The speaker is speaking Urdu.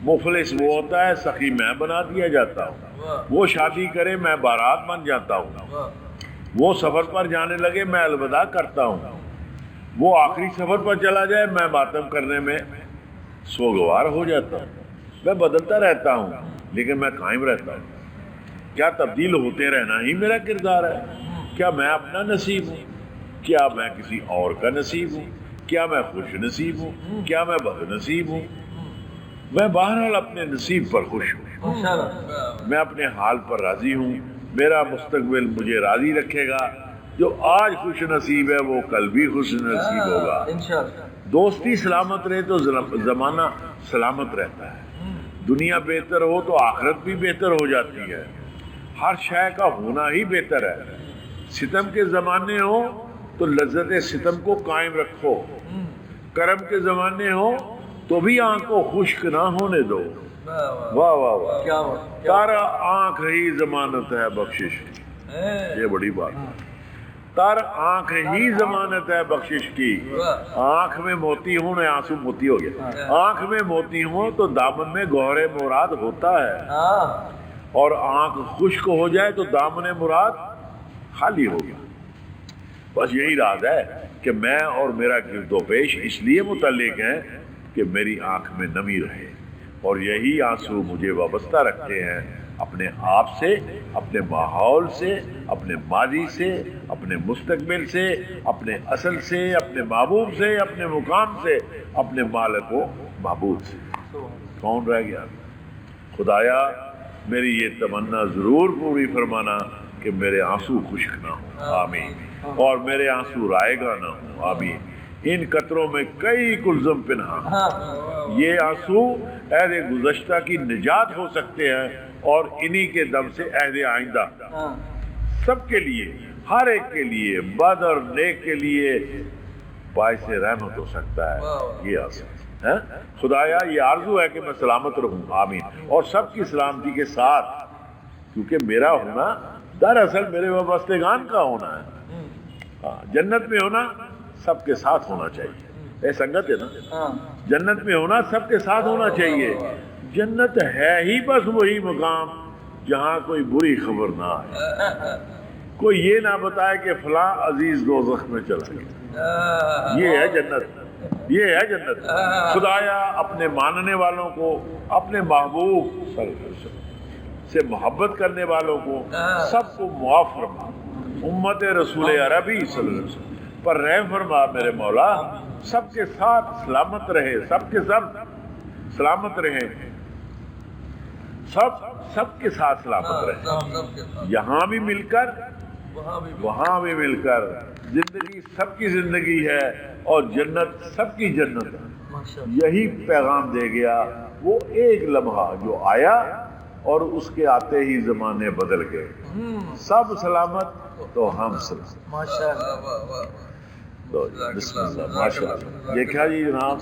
مفلس وہ ہوتا ہے سخی میں بنا دیا جاتا ہوں، وہ شادی کرے میں بارات بن جاتا ہوں، وہ سفر پر جانے لگے میں الوداع کرتا ہوں، وہ آخری سفر پر چلا جائے میں ماتم کرنے میں سوگوار ہو جاتا ہوں۔ میں بدلتا رہتا ہوں لیکن میں قائم رہتا ہوں۔ کیا تبدیل ہوتے رہنا ہی میرا کردار ہے؟ کیا میں اپنا نصیب ہوں؟ کیا میں کسی اور کا نصیب ہوں؟ کیا میں خوش نصیب ہوں؟ کیا میں بد نصیب ہوں؟ میں بہرحال اپنے نصیب پر خوش ہوں، میں اپنے حال پر راضی ہوں۔ میرا مستقبل مجھے راضی رکھے گا۔ جو آج خوش نصیب ہے وہ کل بھی خوش نصیب ہوگا۔ دوستی سلامت رہے تو زمانہ سلامت رہتا ہے، دنیا بہتر ہو تو آخرت بھی بہتر ہو جاتی ہے، ہر شے کا ہونا ہی بہتر ہے۔ ستم کے زمانے ہو تو لذت ستم کو قائم رکھو، کرم کے زمانے ہو تو بھی آنکھ کو خشک نہ ہونے دو۔ واہ واہ واہ، تارا آنکھ ہی ضمانت ہے بخشش کی، یہ بڑی بات ہے۔ تر آنکھ ہی ضمانت ہے بخشش کی۔ آنکھ میں موتی ہوں، نہ آنسو موتی ہو گیا، آنکھ میں موتی ہوں تو دامن میں گوہر مراد ہوتا ہے، اور آنکھ خشک ہو جائے تو دامن مراد خالی ہو گیا۔ بس یہی راز ہے کہ میں اور میرا گرد و پیش اس لیے متعلق ہیں کہ میری آنکھ میں نمی رہے، اور یہی آنسو مجھے وابستہ رکھتے ہیں اپنے آپ سے، اپنے ماحول سے، اپنے ماضی سے، اپنے مستقبل سے، اپنے اصل سے، اپنے محبوب سے، اپنے مقام سے، اپنے مالک و معبود سے۔ کون رہ گیا؟ خدایا میری یہ تمنا ضرور پوری فرمانا کہ میرے آنسو خشک نہ ہوں، آمین، اور میرے آنسو رائے گا نہ ہوں، آمین۔ ان قطروں میں کئی کلزم پنہا، یہ آنسو عہد گزشتہ کی نجات ہو سکتے ہیں، اور انہی کے دم سے عہد آئندہ سب کے لیے، ہر ایک کے لیے، بد اور نیک کے لیے باعث رحمت ہو سکتا ہے یہ آنسو۔ خدایا یہ آرزو ہے کہ میں سلامت رہوں، آمین، اور سب کی سلامتی کے ساتھ، کیونکہ میرا ہونا دراصل میرے وابستگان کا ہونا ہے۔ جنت میں ہونا سب کے ساتھ ہونا چاہیے، اے سنگت ہے نا، جنت میں ہونا سب کے ساتھ ہونا چاہیے۔ جنت ہے ہی بس وہی مقام جہاں کوئی بری خبر نہ آئے، کوئی یہ نہ بتائے کہ فلاں عزیز دوزخ میں چلا گیا۔ یہ ہے جنت، یہ ہے جنت۔ خدایا اپنے ماننے والوں کو، اپنے محبوب سے محبت کرنے والوں کو سب کو معاف فرما، امت رسول عربی صلی اللہ علیہ وسلم پر رحم فرما میرے مولا، سب کے ساتھ سلامت رہے، سب کے سب سلامت رہے، سب کے ساتھ سلامت رہے، یہاں بھی مل کر وہاں بھی مل کر۔ زندگی سب کی زندگی ہے اور جنت سب کی جنت ہے۔ یہی پیغام دے گیا وہ ایک لمحہ جو آیا اور اس کے آتے ہی زمانے بدل گئے۔ سب سلامت تو ہم سلامت۔ بسم اللہ، ماشاء اللہ۔ دیکھا جی جناب۔